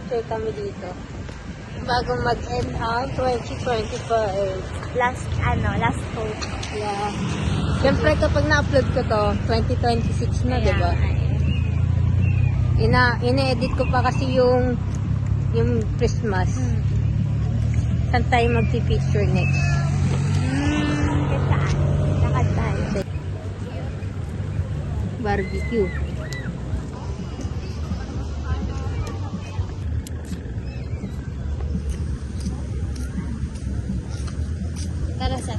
picture kami dito. Bagong mag-end ang 2025. Last hope. Yeah. Siyempre kapag na-upload ko to, 2026 na, di ba? Ina-edit ko pa kasi yung Christmas. Saan tayo magpi-picture next? Saan? Lakad tayo. Barbecue. Tara sa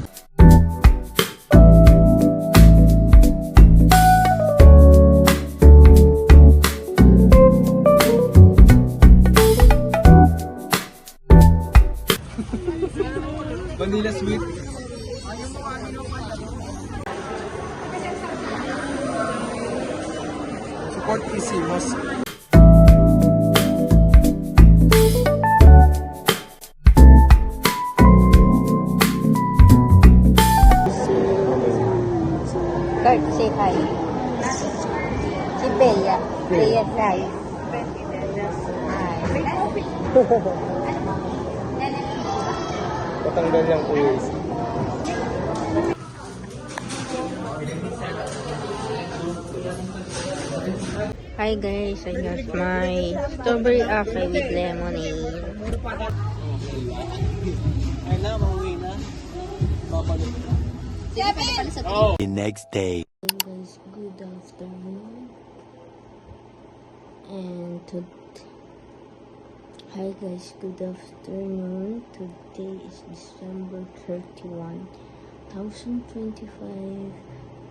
Vanilla sweet. Support easy, mas. Kurt, say hi. Si Bea. Bea Drive. Hi. Patanggal yung kuya. Hi guys, I got my strawberry apple with lemonade. Ay na, mauwi na. Babalik na. The next day. Hey guys, good afternoon. Hi guys, good afternoon. Today is December 31, 2025.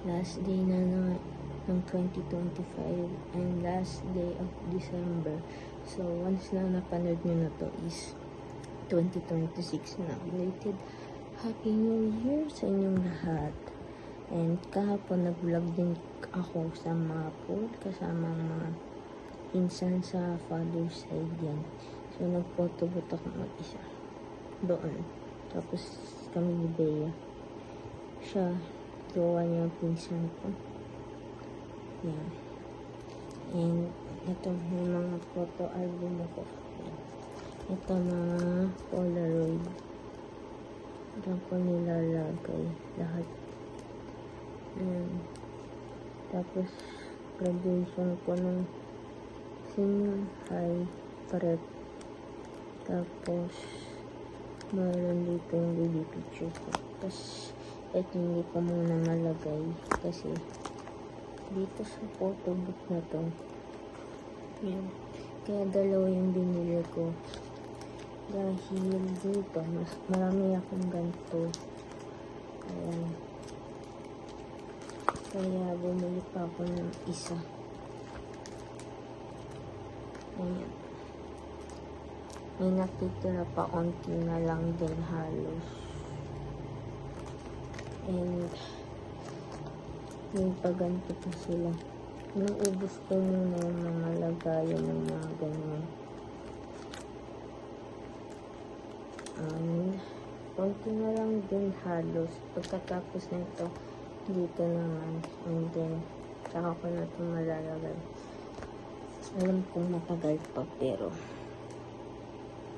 Last day na ng 2025 and last day of December. So, once na napanood nyo na to is 2026 na. Belated Happy New Year sa inyong lahat. And kahapon nag-vlog din ako sa mga pool kasama mga pinsan sa father's side yan. So, nag-photobot ako mag-isa doon. Tapos, kami ni Bea. Siya, gawa niya yung pinsan ko. Yan. And, ito yung mga photo album ko. Yan. Ito mga Polaroid. Diyan ko nilalagay lahat. Yan. Tapos, graduation ko ng senior high prep. Tapos, mayroon dito yung baby picture ko. Tapos, ito hindi ko muna malagay kasi dito sa photo book na to, yan. Kaya dalawa yung binili ko. Dahil dito, marami akong ganito. Ayan. Kaya bumili pa ako ng isa. Ayan. May nakitira pa konti na lang din halos. And yung paganto pa sila. Naubos ko muna yung mga lagayan ng mga ganyan. And konti na lang din halos. Pagkatapos nito, dito naman. And then, saka ko na ito malalagay. Alam kong matagal pa pero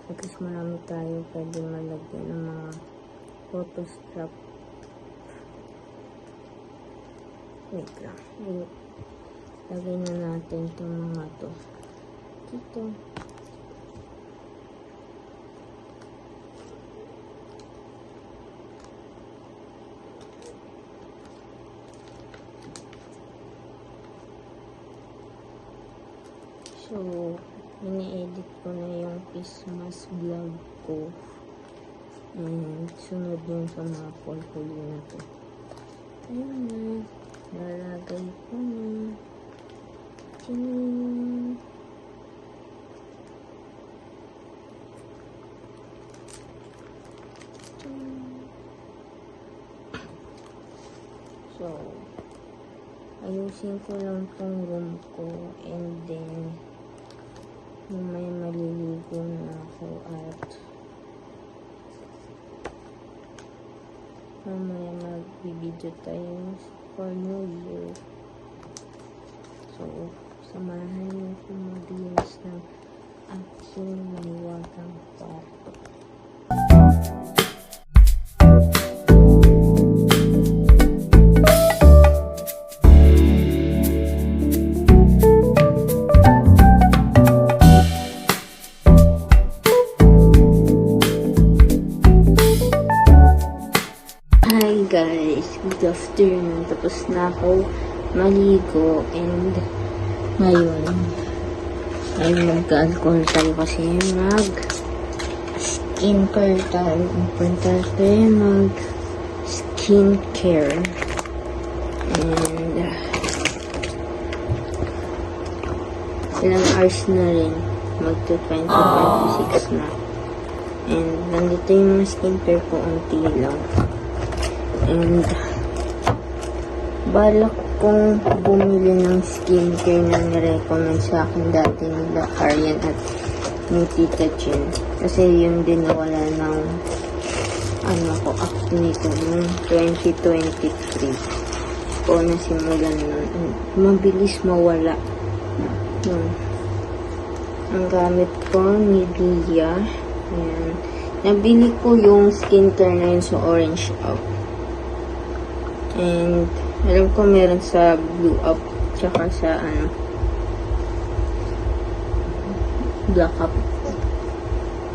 at least marami tayo pwede malagyan ng mga photo strap. Wait lang. Lagay na natin itong mga to. Dito. So, ini-edit ko na yung Christmas vlog ko. And sunod yung sa mga portfolio na to. Ayun na. Lalagay ko na. Ting. So, ayusin ko lang tong room ko and then may maliligo na ako at mamaya magbibideo tayo for New Year. So, samahan niyo kung maglinis ng aking maliwagang kwarto. Hi guys, good afternoon. Tapos na ako maligo and ngayon ay mag-alcohol tayo kasi mag skincare tayo. Importante mag skincare and ilang hours na rin magto 2026 na and nandito yung mga skincare ko unti lang. And balak kong bumili ng skincare na nirecommend sa akin dati nila Arian at ni Tita Jen. Kasi yun din nawala ng acne ko noong 2023 ko nasimulan nun. Mabilis mawala. Ang gamit ko Nivea. Ayan. Nabili ko yung skincare na yun sa Orange Up. And alam ko meron sa Blue Up tsaka sa Black Up.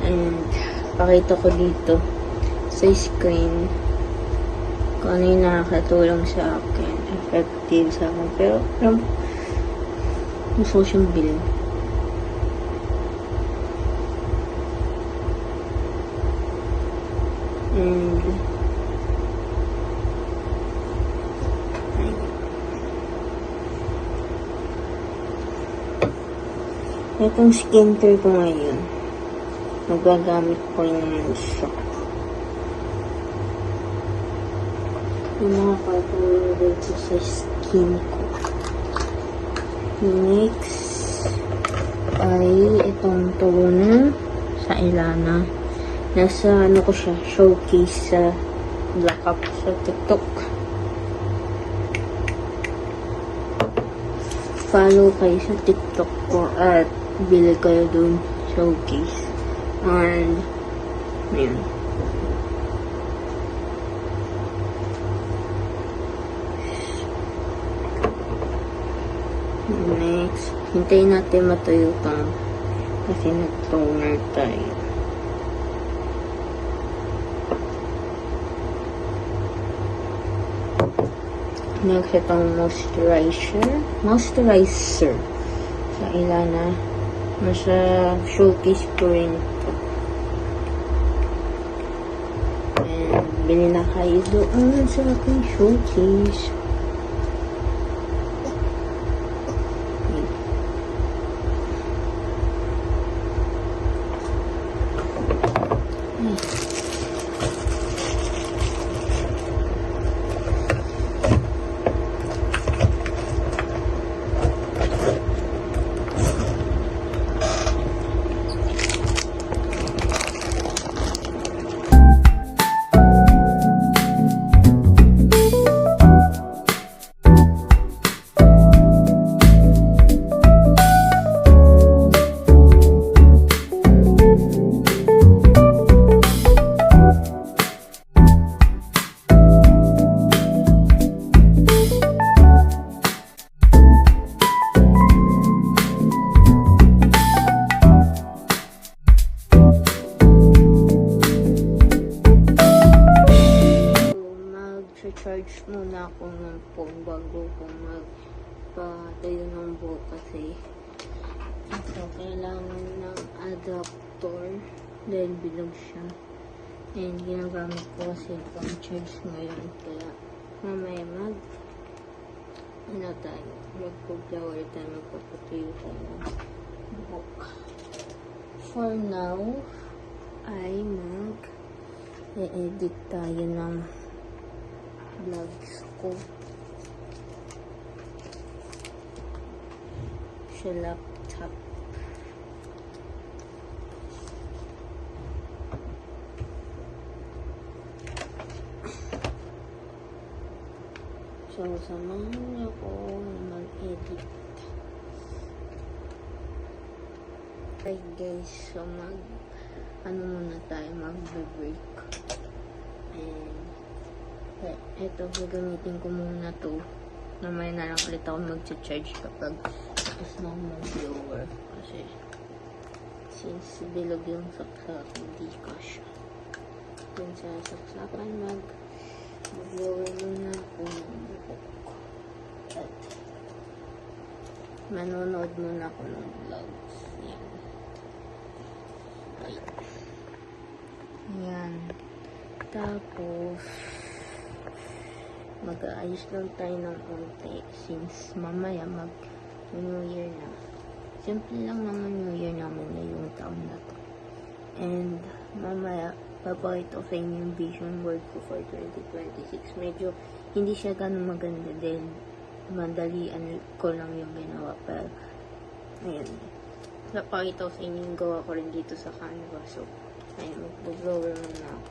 And pakita ko dito sa screen kung ano yung nakakatulong sa akin, effective sa akin. Pero gusto ko siyang bilhin. And itong skincare ko ngayon, magagamit ko rin siya. Yung mga pag-uwi ko sa skin ko. Next ay itong toner sa Ilana. Nasa ko siya, showcase sa Black Up sa TikTok. Follow kayo sa TikTok ko at bili kayo dun, showcase. And yun. Next, hintayin natin matuyo itong kasi nag-toner tayo. Next, itong moisturizer sa Ilana. Nasa showcase ko rin ito. And bili na kayo doon sa aking showcase. Charge muna ako ng phone bago ko magpatayo ng buhok kasi ito kailangan ng adapter dahil bilog siya and ginagamit ko kasi pang charge ngayon kaya mamaya magpo-flower tayo, magpapatuyo tayo ng buhok. For now ay mag-edit tayo ng vlogs ko sa laptop. So, samahan niyo ako na mag-edit. Hi guys, so muna tayo, mag-break. And eto, gagamitin ko muna to. Mamaya na lang ulit ako mag-charge kapag tapos na ako mag-blower. Kasi since bilog yung saksak, hindi kasha. Dun sa saksakan, mag-blower muna ako ng buhok. At manonood muna ako ng vlogs. Yan. Ayan. Tapos, mag-aayos lang tayo ng konti since mamaya mag-New Year na. Simple lang naman New Year naman ngayong taon na to. And, mamaya, papakita ko sa inyo yung vision board ko for 2026. Medyo, hindi siya ganun maganda dahil madalian ko lang yung ginawa. Pero, ayan. Napakita ko sa inyo yung gawa ko rin dito sa Canva. So, ayun, mag-blower muna ako.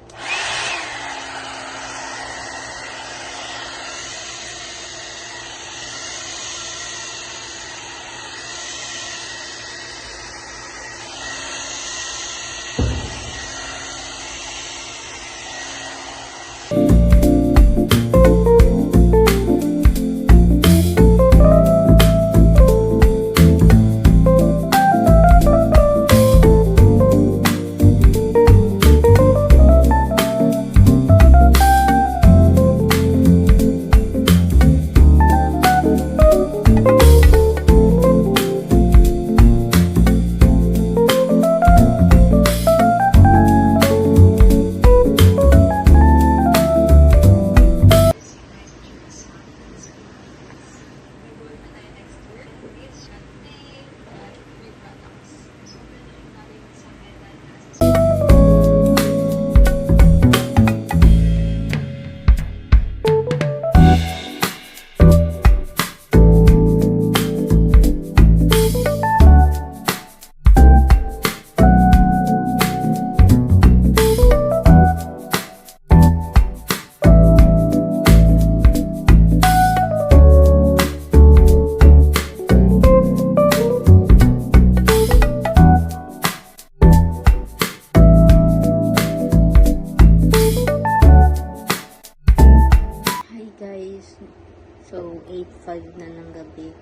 So, 8:05 na ng gabi.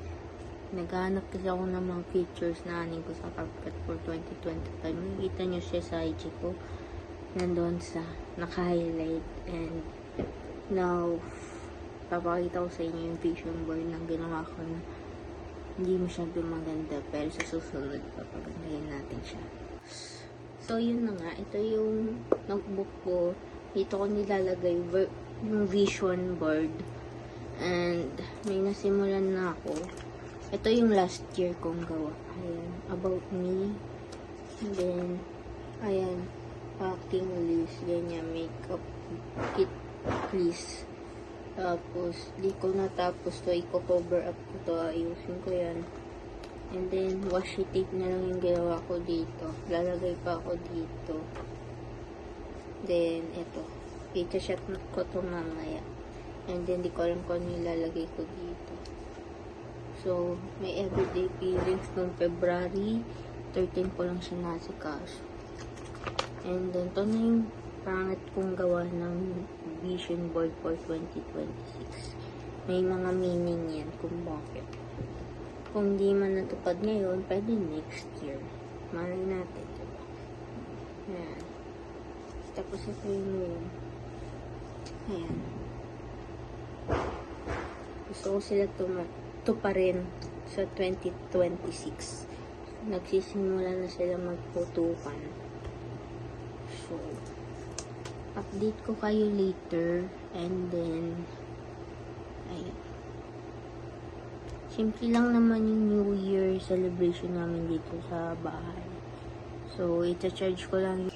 Naghahanap kasi ako ng mga pictures na anin ko sa CapCut for 2025. Makikita nyo siya sa IG ko. Nandun sa naka-highlight. And now, papakita ko sa inyo yung vision board na ginawa ko na hindi masyado maganda. Pero sa susunod, papagandahin natin siya. So, yun na nga. Ito yung notebook ko. Dito ko nilalagay yung vision board. And, may nasimulan na ako. Ito yung last year kong gawa. Ayan, about me. And then, ayan, packing list. Ganyan, makeup kit list. Tapos, di ko natapos to. I-cover up ko to. Ayusin ko yan. And then, washi tape na lang yung ginawa ko dito. Lalagay pa ako dito. Then, ito. Ita-shot ko to mamaya. And then, di ko alam kung ano ilalagay ko dito. So, may everyday feelings noong February 13 ko lang siya nasikaso. And then, to na yung pangit kong gawa ng vision board for 2026. May mga meaning yan kung bakit. Kung di man natupad ngayon, pwede next year. Malay natin, diba? Ayan. Tapos ito yung ayan. Gusto ko sila tuparin sa 2026. Nagsisimula na sila magputukan. So, update ko kayo later. And then, ayun. Simple lang naman yung New Year celebration namin dito sa bahay. So, ita-charge ko lang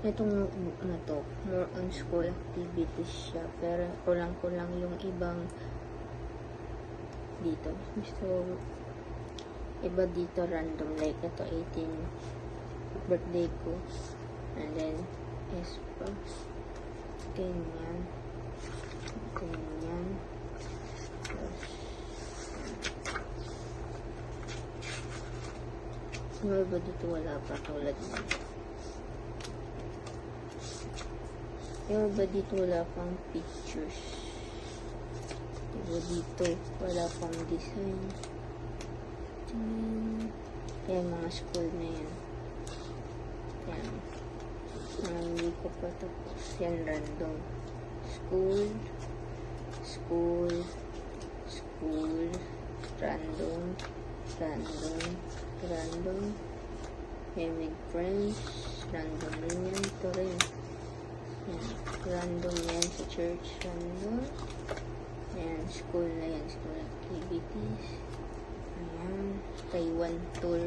Itong notebook na to, more on school activities siya. Pero kulang-kulang yung ibang dito. So, iba dito random. Like ito, 18 birthday ko. And then, S-Pass. Ganyan. Ganyan. Tapos, yung iba dito wala pa tulad mo. Yung iba dito wala pang pictures. Iba dito wala pang design. Yan mga school na yan. Yan. Hindi ko pa tapos. Yan random. School. School. School. Random. Random. Random. Yan with friends. Random din yan. Ito rin. Yan. Random yan sa church. Random. Yan. School na yan. School activities. Ayan. Taiwan tour.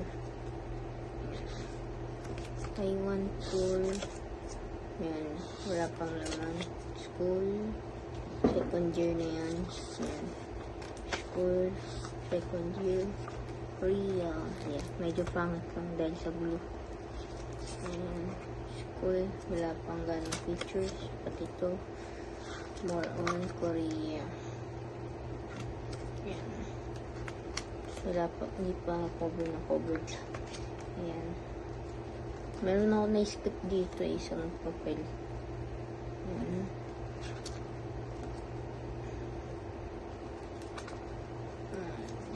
Taiwan tour. Yan. Wala pang laman. School. Second year na yan. Yan. School. Second year. Korea. Yan. Medyo pangit lang dahil sa blue. Ayan. School. Wala pang ganong features. Pati ito. More on Korea. Yan. Wala pa. Hindi pa cover na covered. Ayan. Meron ako na-skip dito isang papel. Ayan.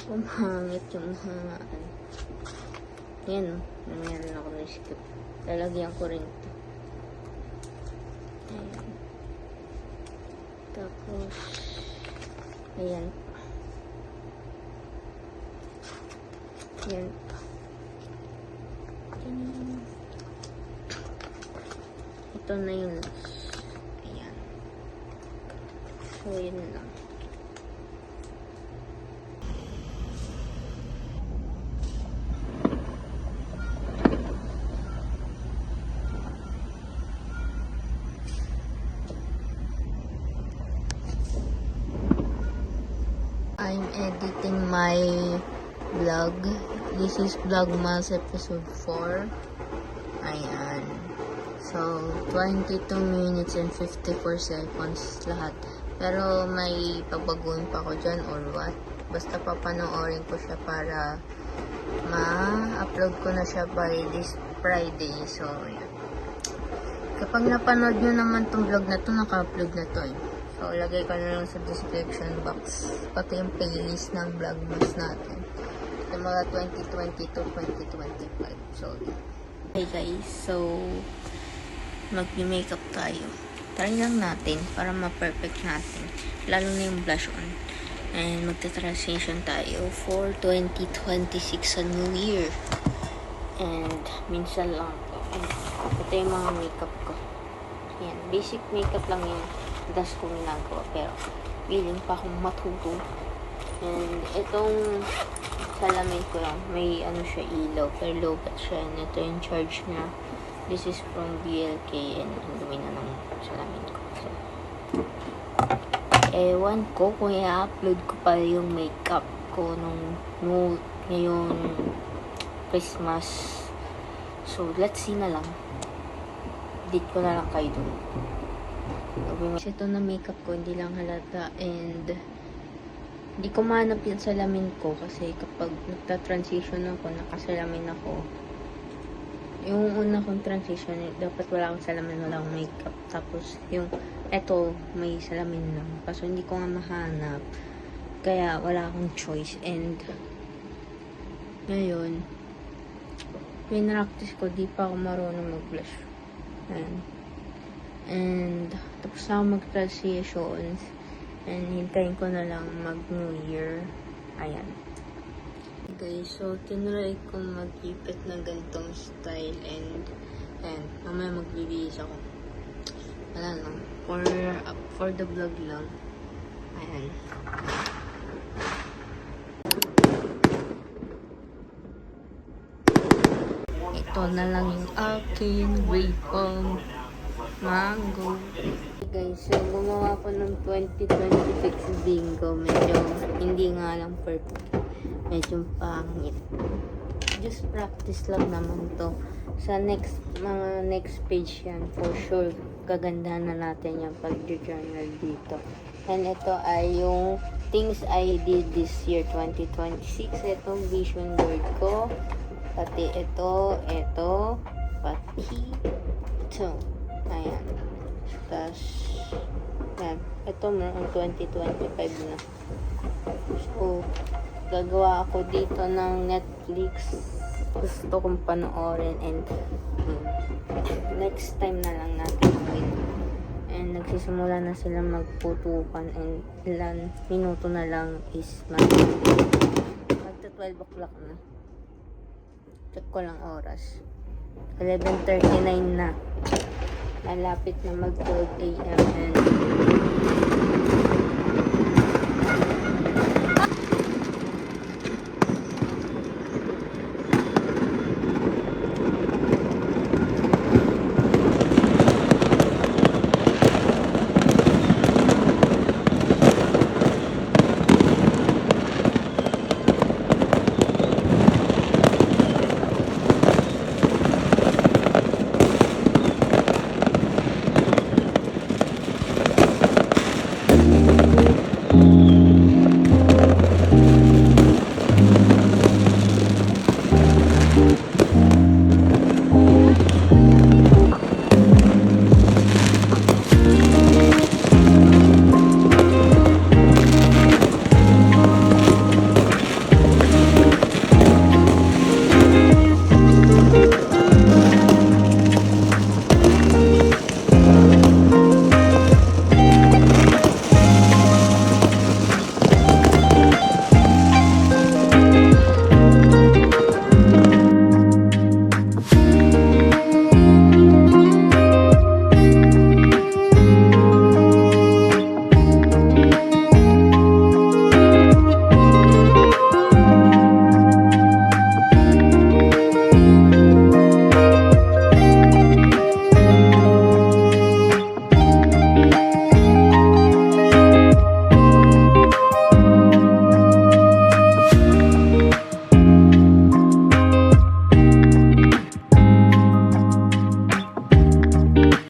Pumangit yung hangaan. Ayan o. Meron ako na-skip. Lalagyan ko rin ito. Ayan. Tapos, ayan. Ayan. Ito na yun. Ayan. So, yun lang. I'm editing my vlog. This is Vlogmas episode 4. Ayan. So, 22 minutes and 54 seconds lahat. Pero may pabaguhin pa ako dyan or what. Basta papanoorin ko siya para ma-upload ko na siya by this Friday. So, ayan. Kapag napanood nyo naman tong vlog na to, naka-upload na to eh. So, lagay ko na lang sa description box. Pati yung playlist ng Vlogmas natin. Yung mga 2022-2025. So, hey guys. So, mag-makeup tayo. Try lang natin para ma-perfect natin. Lalo na yung blush on. And magta-transition tayo for 2026 sa New Year. And minsan lang to. And ito yung mga makeup ko. Yan. Basic makeup lang yung das kong ginagawa. Pero willing pa akong matuto. And itong salamin ko lang. May ano siya ilaw. Pero low bat siya. And ito yung charge niya. This is from BLK and ang dumi na ng salamin ko. So, ewan ko kung i-upload ko pa yung makeup ko nung ngayong Christmas. So, let's see na lang. Date ko na lang kayo dun. Ito na makeup ko, hindi lang halata. And, hindi ko mahanap yung salamin ko kasi kapag nagta-transition ako, nakasalamin ako. Yung una kong transition, dapat wala akong salamin, wala akong makeup. Tapos, yung eto, may salamin lang. Kaso, hindi ko nga mahanap. Kaya, wala akong choice. And, ngayon, pinractice ko, di pa ako marunong mag-blush. Ayan. And, tapos na ako mag-transitions. And, hintayin ko na lang mag-New Year. Ayan. Guys, so tinry kong mag-ipit ng ganitong style and mamaya magbibihis ako. Wala lang. For the vlog lang. Ayan. Ito na lang yung aking wave mango. Guys, so gumawa ko ng 2026 bingo. Medyo hindi nga lang perfect. Medyo pangit. Just practice lang naman to. Sa mga next page yan, for sure, kagandahan na natin yung pag-journal dito. And ito ay yung things I did this year, 2026. Itong vision board ko. Pati ito, pati ito. Ayan. Tapos, yan. Ito mga 2025 na. So, gagawa ako dito ng Netflix. Gusto kong panoorin and next time na lang natin gawin. And nagsisimula na sila magputukan and ilan minuto na lang is magta 12 o'clock na. Check ko lang oras. 11:39 na. Malapit na mag 12 a.m. and